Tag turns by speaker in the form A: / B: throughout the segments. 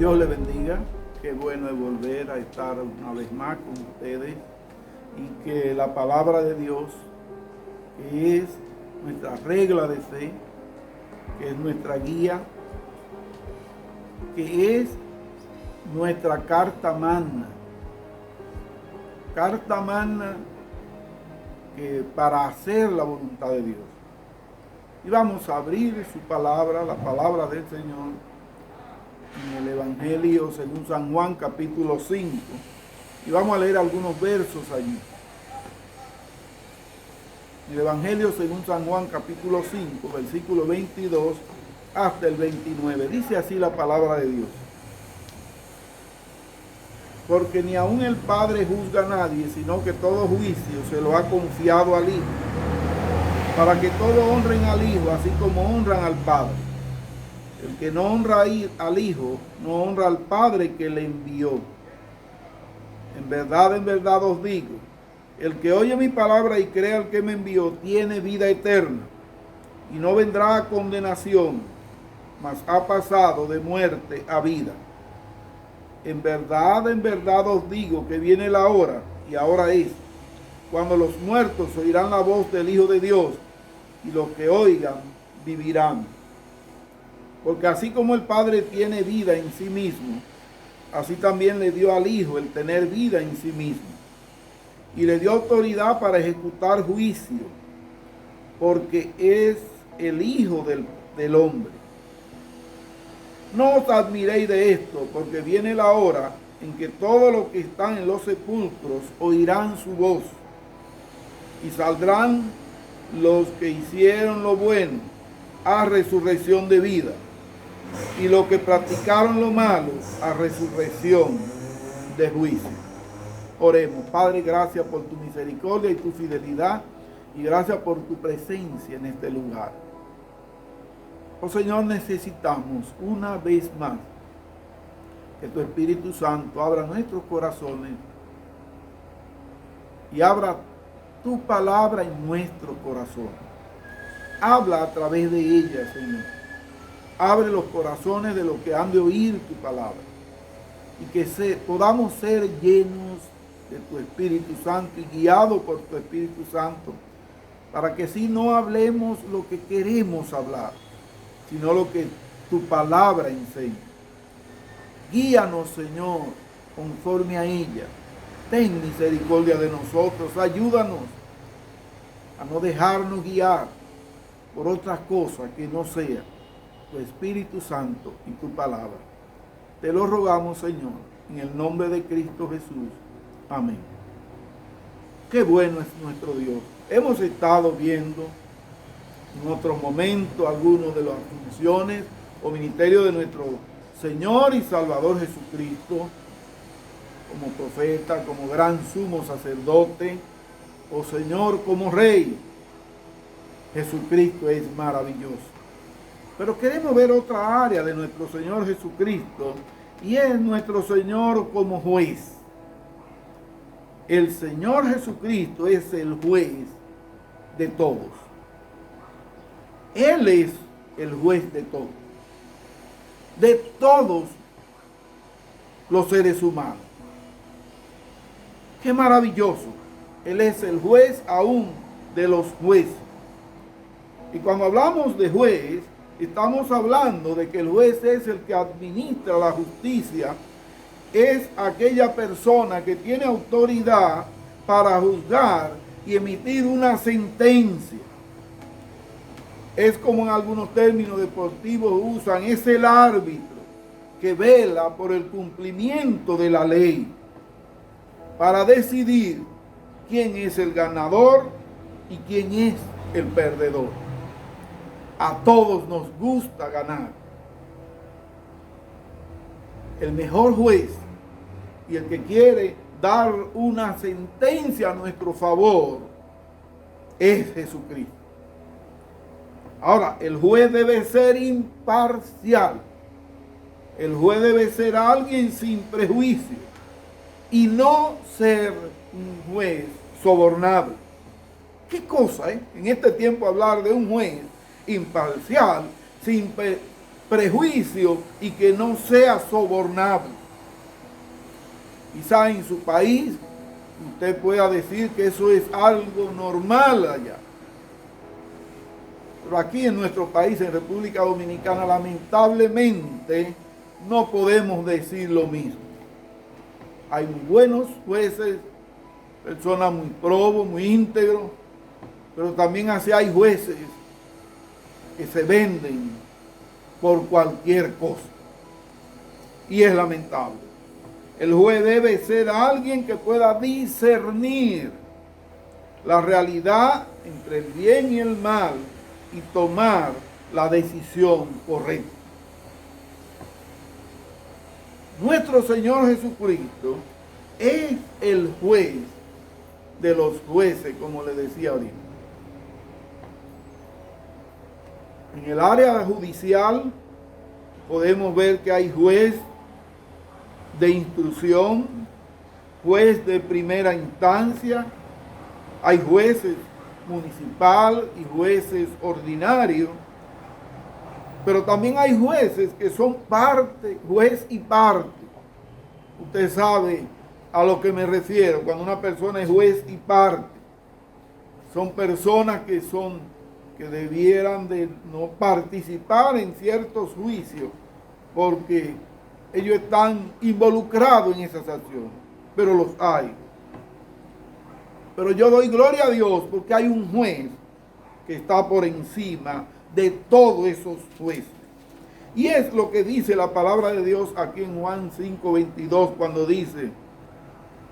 A: Dios le bendiga. Qué bueno es volver a estar una vez más con ustedes y que la palabra de Dios, que es nuestra regla de fe, que es nuestra guía, que es nuestra carta magna que para hacer la voluntad de Dios. Y vamos a abrir su palabra, la palabra del Señor, en el Evangelio según San Juan, capítulo 5. Y vamos a leer algunos versos allí. El Evangelio según San Juan, capítulo 5, versículo 22 hasta el 29. Dice así la palabra de Dios. Porque ni aun el Padre juzga a nadie, sino que todo juicio se lo ha confiado al Hijo, para que todos honren al Hijo, así como honran al Padre. El que no honra al Hijo, no honra al Padre que le envió. En verdad os digo, el que oye mi palabra y cree al que me envió, tiene vida eterna, y no vendrá a condenación, mas ha pasado de muerte a vida. En verdad os digo que viene la hora, y ahora es, cuando los muertos oirán la voz del Hijo de Dios, y los que oigan vivirán. Porque así como el Padre tiene vida en sí mismo, así también le dio al Hijo el tener vida en sí mismo. Y le dio autoridad para ejecutar juicio, porque es el Hijo del hombre. No os admiréis de esto, porque viene la hora en que todos los que están en los sepulcros oirán su voz, y saldrán los que hicieron lo bueno a resurrección de vida, y los que practicaron lo malo a resurrección de juicio. Oremos. Padre, gracias por tu misericordia y tu fidelidad, y gracias por tu presencia en este lugar. Oh Señor, necesitamos una vez más que tu Espíritu Santo abra nuestros corazones y abra tu palabra en nuestro corazón. Habla a través de ella, Señor. Abre los corazones de los que han de oír tu palabra, y que podamos ser llenos de tu Espíritu Santo y guiados por tu Espíritu Santo, para que si no hablemos lo que queremos hablar, sino lo que tu palabra enseña. Guíanos, Señor, conforme a ella. Ten misericordia de nosotros, ayúdanos a no dejarnos guiar por otras cosas que no sea tu Espíritu Santo y tu palabra. Te lo rogamos, Señor, en el nombre de Cristo Jesús. Amén. Qué bueno es nuestro Dios. Hemos estado viendo en otros momentos algunos de las funciones o ministerios de nuestro Señor y Salvador Jesucristo, como profeta, como gran sumo sacerdote, o Señor, como Rey. Jesucristo es maravilloso. Pero queremos ver otra área de nuestro Señor Jesucristo, y es nuestro Señor como juez. El Señor Jesucristo es el juez de todos. Él es el juez de todos los seres humanos. Qué maravilloso. Él es el juez aún de los jueces. Y cuando hablamos de juez, estamos hablando de que el juez es el que administra la justicia, es aquella persona que tiene autoridad para juzgar y emitir una sentencia. Es como en algunos términos deportivos usan, es el árbitro que vela por el cumplimiento de la ley para decidir quién es el ganador y quién es el perdedor. A todos nos gusta ganar. El mejor juez y el que quiere dar una sentencia a nuestro favor es Jesucristo. Ahora, el juez debe ser imparcial. El juez debe ser alguien sin prejuicio y no ser un juez sobornable. ¿Qué cosa, en este tiempo hablar de un juez imparcial, prejuicio y que no sea sobornable. Quizá en su país usted pueda decir que eso es algo normal allá. Pero aquí en nuestro país, en República Dominicana, lamentablemente no podemos decir lo mismo. Hay muy buenos jueces, personas muy probos, muy íntegros, pero también así hay jueces que se venden por cualquier cosa. Y es lamentable. El juez debe ser alguien que pueda discernir la realidad entre el bien y el mal y tomar la decisión correcta. Nuestro Señor Jesucristo es el juez de los jueces, como le decía ahorita. En el área judicial podemos ver que hay juez de instrucción, juez de primera instancia, hay jueces municipal y jueces ordinarios, pero también hay jueces que son parte, juez y parte. Usted sabe a lo que me refiero cuando una persona es juez y parte. Son personas que debieran de no participar en ciertos juicios porque ellos están involucrados en esas acciones, pero los hay. Pero yo doy gloria a Dios porque hay un juez que está por encima de todos esos jueces. Y es lo que dice la palabra de Dios aquí en Juan 5:22 cuando dice: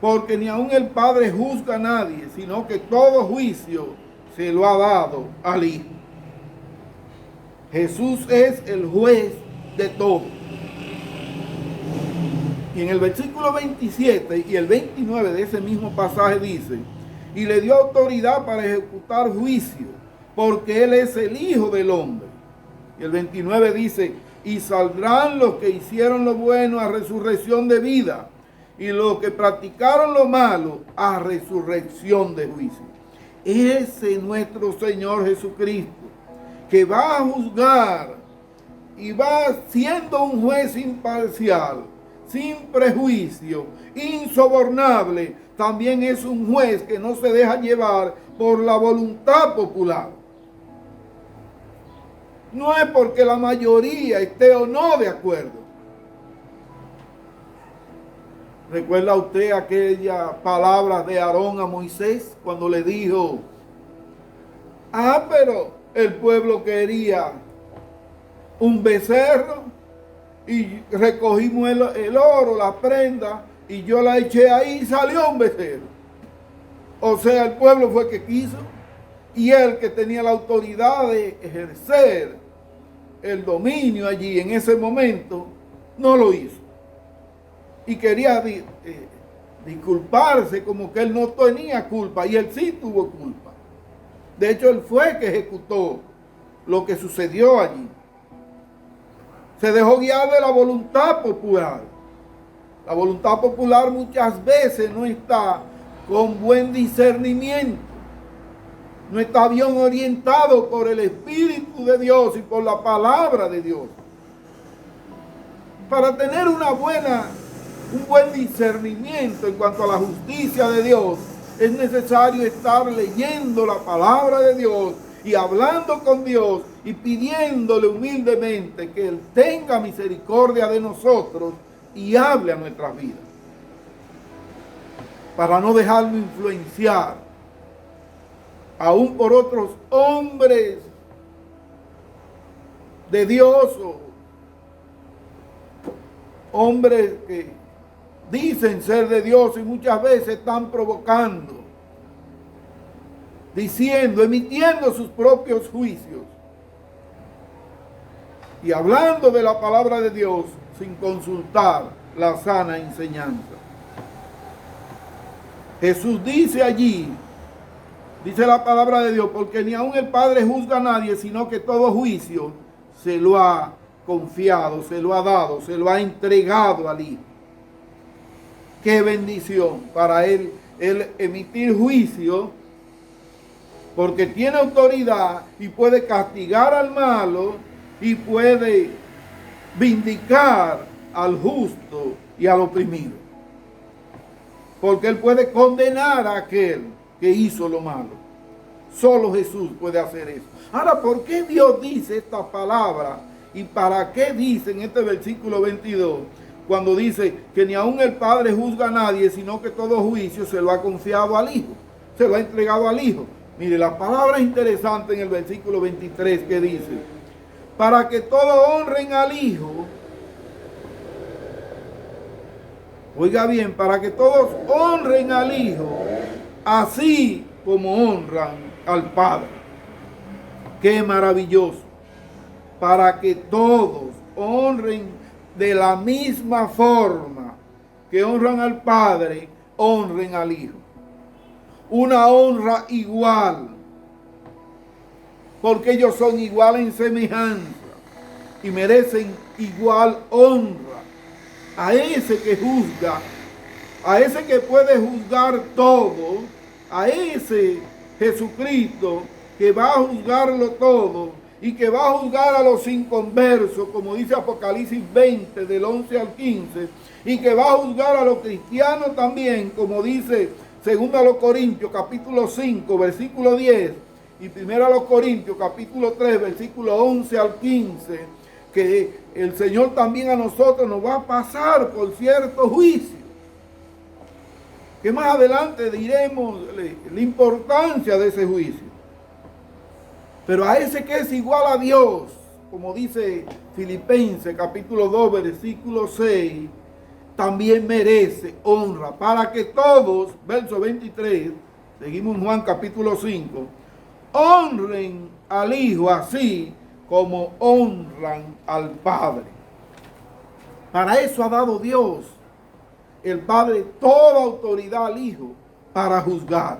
A: porque ni aun el Padre juzga a nadie, sino que todo juicio se lo ha dado al Hijo. Jesús es el juez de todo. Y en el versículo 27 y el 29 de ese mismo pasaje dice: y le dio autoridad para ejecutar juicio, porque Él es el Hijo del Hombre. Y el 29 dice: y saldrán los que hicieron lo bueno a resurrección de vida, y los que practicaron lo malo a resurrección de juicio. Ese es nuestro Señor Jesucristo, que va a juzgar y va siendo un juez imparcial, sin prejuicio, insobornable. También es un juez que no se deja llevar por la voluntad popular. No es porque la mayoría esté o no de acuerdo. ¿Recuerda usted aquella palabra de Aarón a Moisés cuando le dijo: pero el pueblo quería un becerro y recogimos el oro, la prenda, y yo la eché ahí y salió un becerro? O sea, el pueblo fue que quiso, y él, que tenía la autoridad de ejercer el dominio allí en ese momento, no lo hizo. Y quería disculparse como que él no tenía culpa, y él sí tuvo culpa. De hecho, él fue el que ejecutó lo que sucedió allí. Se dejó guiar de la voluntad popular. La voluntad popular muchas veces no está con buen discernimiento, no está bien orientado por el Espíritu de Dios y por la palabra de Dios. Para tener un buen discernimiento en cuanto a la justicia de Dios, es necesario estar leyendo la palabra de Dios y hablando con Dios y pidiéndole humildemente que Él tenga misericordia de nosotros y hable a nuestras vidas, para no dejarnos influenciar aún por otros hombres de Dios o hombres que dicen ser de Dios y muchas veces están provocando, diciendo, emitiendo sus propios juicios y hablando de la palabra de Dios sin consultar la sana enseñanza. Jesús dice allí, dice la palabra de Dios: porque ni aun el Padre juzga a nadie, sino que todo juicio se lo ha confiado, se lo ha dado, se lo ha entregado al Hijo. Qué bendición para él emitir juicio, porque tiene autoridad y puede castigar al malo y puede vindicar al justo y al oprimido. Porque Él puede condenar a aquel que hizo lo malo. Solo Jesús puede hacer eso. Ahora, ¿por qué Dios dice esta palabra? ¿Y para qué dice en este versículo 22? Cuando dice que ni aun el Padre juzga a nadie, sino que todo juicio se lo ha confiado al Hijo. Se lo ha entregado al Hijo. Mire, la palabra interesante en el versículo 23 que dice, para que todos honren al Hijo. Oiga bien, para que todos honren al Hijo, así como honran al Padre. Qué maravilloso. Para que todos honren de la misma forma que honran al Padre, honren al Hijo. Una honra igual, porque ellos son igual en semejanza y merecen igual honra. A ese que juzga, a ese que puede juzgar todo, a ese Jesucristo que va a juzgarlo todo y que va a juzgar a los inconversos, como dice Apocalipsis 20, del 11 al 15, y que va a juzgar a los cristianos también, como dice 2 Corintios capítulo 5, versículo 10, y 1 Corintios capítulo 3, versículo 11 al 15, que el Señor también a nosotros nos va a pasar por cierto juicio. Que más adelante diremos la importancia de ese juicio. Pero a ese que es igual a Dios, como dice Filipenses capítulo 2, versículo 6, también merece honra, para que todos, verso 23, seguimos en Juan capítulo 5, honren al Hijo así como honran al Padre. Para eso ha dado Dios, el Padre, toda autoridad al Hijo para juzgar,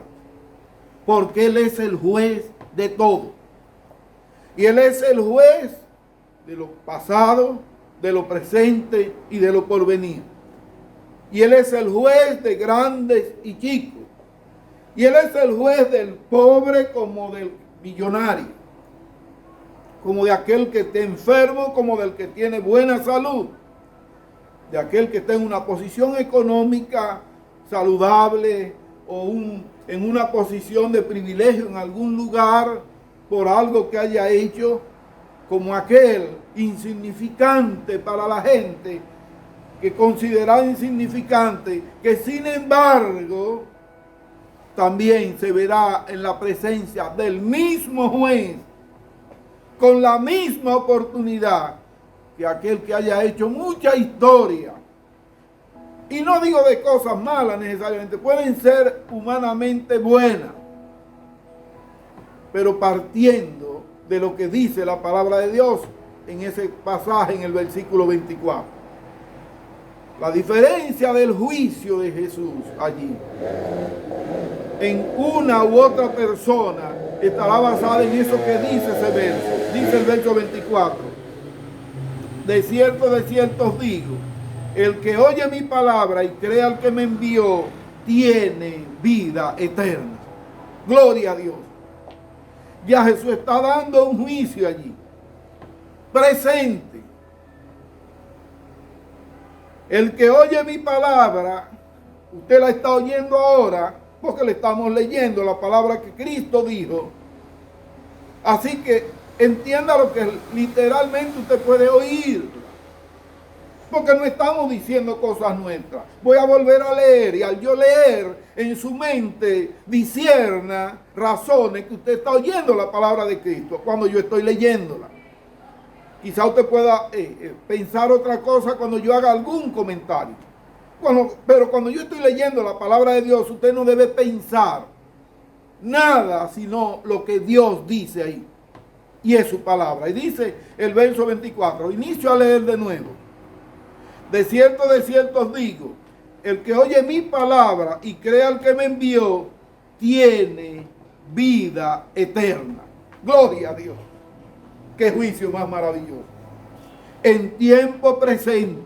A: porque Él es el juez de todo. Y Él es el juez de lo pasado, de lo presente y de lo porvenir. Y Él es el juez de grandes y chicos. Y Él es el juez del pobre como del millonario. Como de aquel que esté enfermo, como del que tiene buena salud. De aquel que está en una posición económica saludable o en una posición de privilegio en algún lugar por algo que haya hecho, como aquel insignificante para la gente, que considera insignificante, que sin embargo también se verá en la presencia del mismo juez, con la misma oportunidad que aquel que haya hecho mucha historia. Y no digo de cosas malas necesariamente, pueden ser humanamente buenas, pero partiendo de lo que dice la palabra de Dios en ese pasaje, en el versículo 24. La diferencia del juicio de Jesús allí en una u otra persona estará basada en eso que dice ese verso. Dice el verso 24. De cierto os digo, el que oye mi palabra y crea al que me envió, tiene vida eterna. Gloria a Dios. Ya Jesús está dando un juicio allí, presente. El que oye mi palabra, usted la está oyendo ahora, porque le estamos leyendo la palabra que Cristo dijo. Así que entienda lo que literalmente usted puede oír, porque no estamos diciendo cosas nuestras. Voy a volver a leer, y al yo leer, en su mente discierna razones que usted está oyendo la palabra de Cristo cuando yo estoy leyéndola. Quizá usted pueda pensar otra cosa cuando yo haga algún comentario. Pero cuando yo estoy leyendo la palabra de Dios, usted no debe pensar nada sino lo que Dios dice ahí. Y es su palabra. Y dice el verso 24. Inicio a leer de nuevo. De cierto os digo, el que oye mi palabra y crea al que me envió, tiene vida eterna. Gloria a Dios. Qué juicio más maravilloso. En tiempo presente,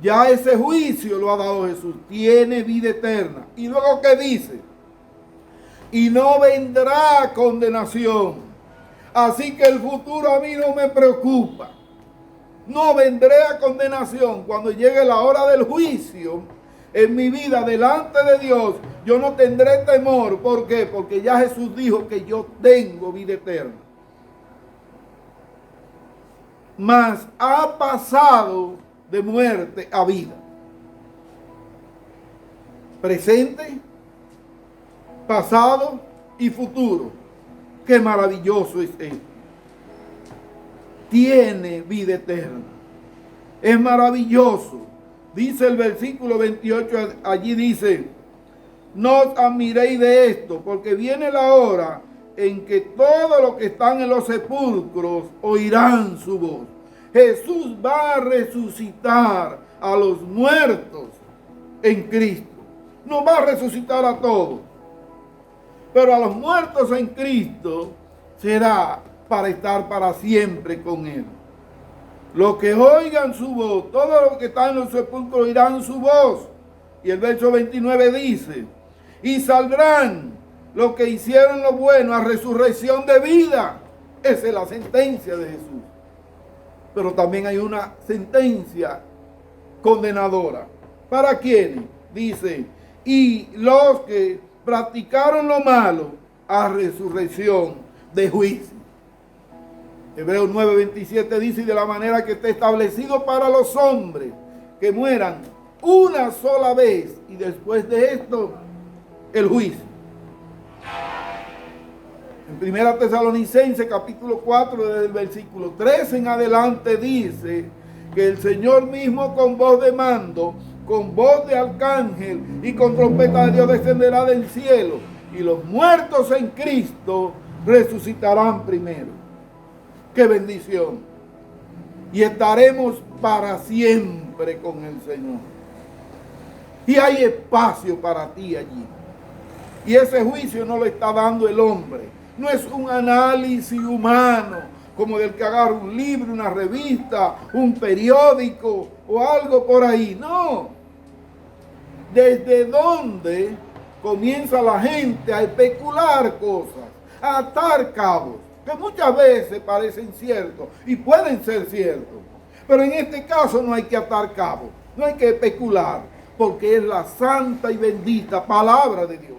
A: ya ese juicio lo ha dado Jesús. Tiene vida eterna. Y luego, ¿qué dice? Y no vendrá condenación. Así que el futuro a mí no me preocupa. no vendré a condenación. Cuando llegue la hora del juicio en mi vida delante de Dios, yo no tendré temor. ¿Por qué? Porque ya Jesús dijo que yo tengo vida eterna. Mas ha pasado de muerte a vida. Presente, pasado y futuro. Qué maravilloso es esto. Tiene vida eterna. Es maravilloso. Dice el versículo 28, allí dice: no os admiréis de esto, porque viene la hora en que todos los que están en los sepulcros oirán su voz. Jesús va a resucitar a los muertos en Cristo. No va a resucitar a todos, pero a los muertos en Cristo será para estar para siempre con Él. Los que oigan su voz, todos los que están en los sepulcros oirán su voz. Y el verso 29 dice: y saldrán los que hicieron lo bueno a resurrección de vida. Esa es la sentencia de Jesús. Pero también hay una sentencia condenadora. ¿Para quiénes? Dice: y los que practicaron lo malo a resurrección de juicio. Hebreos 9:27 dice: y de la manera que está establecido para los hombres que mueran una sola vez, y después de esto el juicio. En 1 Tesalonicenses capítulo 4, desde el versículo 13 en adelante, dice que el Señor mismo con voz de mando, con voz de arcángel y con trompeta de Dios descenderá del cielo, y los muertos en Cristo resucitarán primero. ¡Qué bendición! Y estaremos para siempre con el Señor. Y hay espacio para ti allí. Y ese juicio no lo está dando el hombre. No es un análisis humano, como del que agarra un libro, una revista, un periódico o algo por ahí. No. ¿Desde dónde comienza la gente a especular cosas, a atar cabos, que muchas veces parecen ciertos y pueden ser ciertos? Pero en este caso no hay que atar cabos, no hay que especular, porque es la santa y bendita palabra de Dios.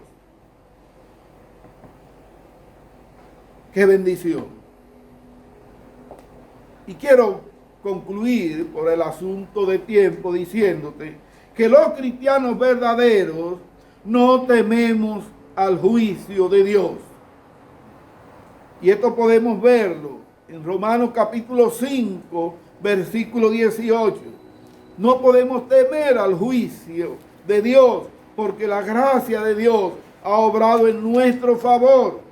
A: ¡Qué bendición! Y quiero concluir por el asunto de tiempo diciéndote que los cristianos verdaderos no tememos al juicio de Dios. Y esto podemos verlo en Romanos capítulo 5, versículo 18. No podemos temer al juicio de Dios, porque la gracia de Dios ha obrado en nuestro favor.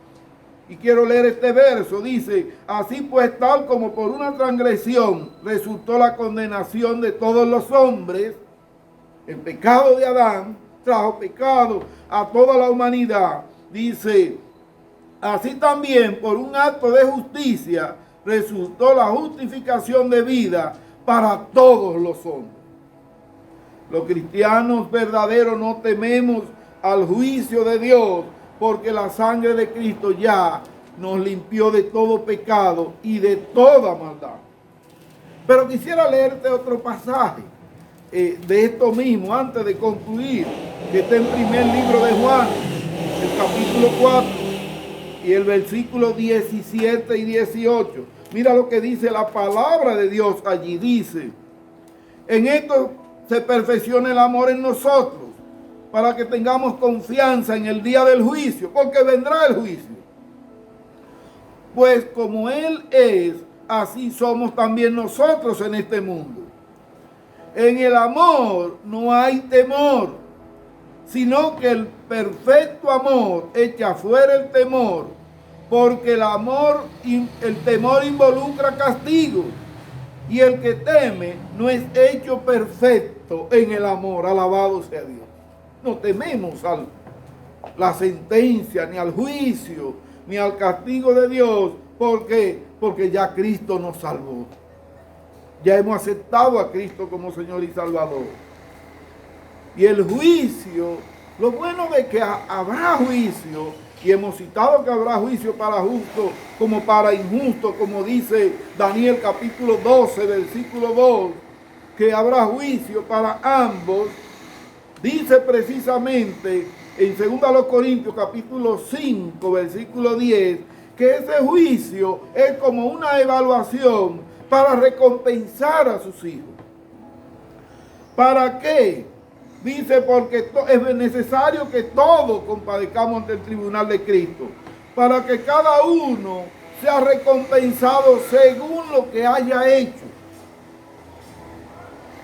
A: Y quiero leer este verso. Dice: así pues, tal como por una transgresión resultó la condenación de todos los hombres, el pecado de Adán trajo pecado a toda la humanidad. Dice: así también por un acto de justicia resultó la justificación de vida para todos los hombres. Los cristianos verdaderos no tememos al juicio de Dios, porque la sangre de Cristo ya nos limpió de todo pecado y de toda maldad. Pero quisiera leerte otro pasaje de esto mismo, antes de concluir, que está en primer libro de Juan, el capítulo 4, y el versículo 17 y 18. Mira lo que dice la palabra de Dios allí. Dice: en esto se perfecciona el amor en nosotros, para que tengamos confianza en el día del juicio, porque vendrá el juicio. Pues como Él es, así somos también nosotros en este mundo. En el amor no hay temor, sino que el perfecto amor echa fuera el temor, porque el temor involucra castigo, y el que teme no es hecho perfecto en el amor. Alabado sea Dios. No tememos a la sentencia, ni al juicio, ni al castigo de Dios. ¿Por qué? Porque ya Cristo nos salvó. Ya hemos aceptado a Cristo como Señor y Salvador. Y el juicio Lo bueno de que habrá juicio, y hemos citado que habrá juicio para justo como para injusto, como dice Daniel capítulo 12, versículo 2, que habrá juicio para ambos. Dice precisamente en 2 Corintios capítulo 5, versículo 10, que ese juicio es como una evaluación para recompensar a sus hijos. ¿Para qué? Dice, porque es necesario que todos compadezcamos ante el tribunal de Cristo, para que cada uno sea recompensado según lo que haya hecho.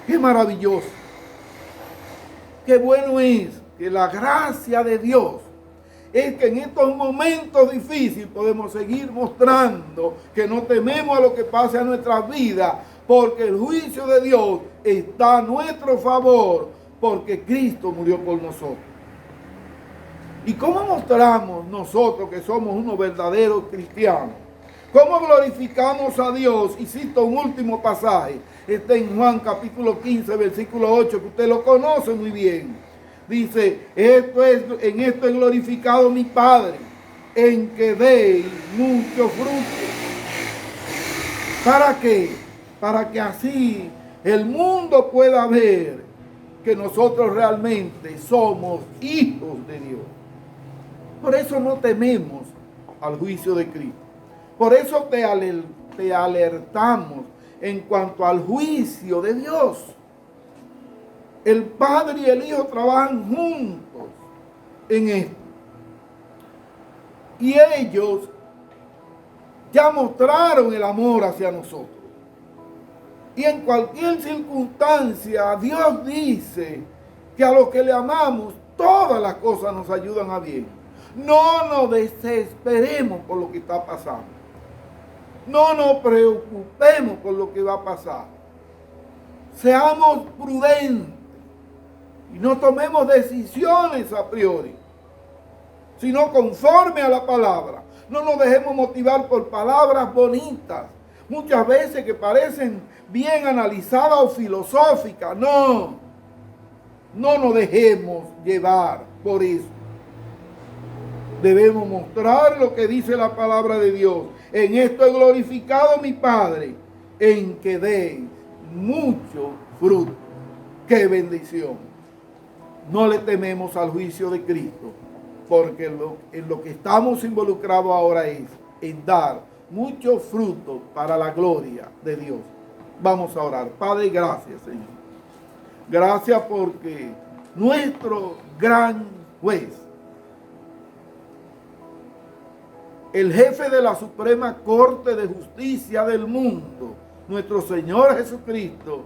A: Qué maravilloso. Qué bueno es que la gracia de Dios es que en estos momentos difíciles podemos seguir mostrando que no tememos a lo que pase a nuestras vidas, porque el juicio de Dios está a nuestro favor, porque Cristo murió por nosotros. ¿Y cómo mostramos nosotros que somos unos verdaderos cristianos? ¿Cómo glorificamos a Dios? Y cito un último pasaje. Está en Juan capítulo 15, versículo 8, que usted lo conoce muy bien. Dice, en esto es glorificado mi Padre, en que deis mucho fruto. ¿Para qué? Para que así el mundo pueda ver que nosotros realmente somos hijos de Dios. Por eso no tememos al juicio de Cristo. Por eso te alertamos en cuanto al juicio de Dios. El Padre y el Hijo trabajan juntos en esto. Y ellos ya mostraron el amor hacia nosotros. Y en cualquier circunstancia, Dios dice que a los que le amamos, todas las cosas nos ayudan a bien. No nos desesperemos por lo que está pasando. No nos preocupemos por lo que va a pasar. Seamos prudentes y no tomemos decisiones a priori, sino conforme a la palabra. No nos dejemos motivar por palabras bonitas, muchas veces que parecen bien analizadas o filosóficas. No nos dejemos llevar por eso. Debemos mostrar lo que dice la palabra de Dios. En esto he glorificado a mi Padre, en que deis mucho fruto. ¡Qué bendición! No le tememos al juicio de Cristo, porque en lo que estamos involucrados ahora es en dar mucho fruto para la gloria de Dios. Vamos a orar. Padre, gracias, Señor. Gracias porque nuestro gran juez, el jefe de la Suprema Corte de Justicia del mundo, nuestro Señor Jesucristo,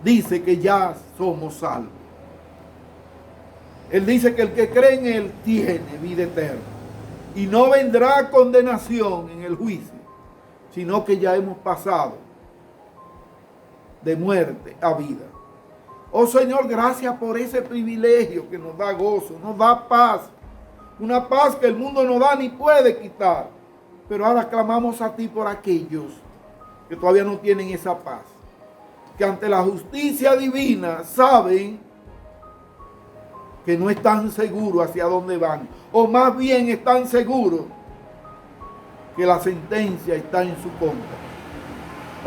A: dice que ya somos salvos. Él dice que el que cree en Él tiene vida eterna y no vendrá condenación en el juicio, sino que ya hemos pasado de muerte a vida. Oh Señor, gracias por ese privilegio que nos da gozo, nos da paz. Una paz que el mundo no da ni puede quitar. Pero ahora clamamos a ti por aquellos que todavía no tienen esa paz. Que ante la justicia divina saben que no están seguros hacia dónde van. O más bien están seguros que la sentencia está en su contra.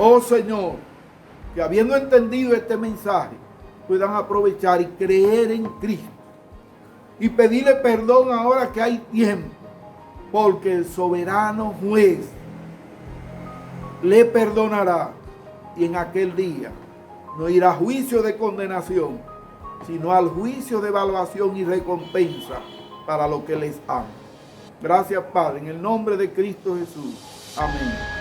A: Oh Señor, que habiendo entendido este mensaje, puedan aprovechar y creer en Cristo. Y pedirle perdón ahora que hay tiempo, porque el soberano juez le perdonará y en aquel día no irá a juicio de condenación, sino al juicio de evaluación y recompensa para los que les aman. Gracias, Padre, en el nombre de Cristo Jesús. Amén.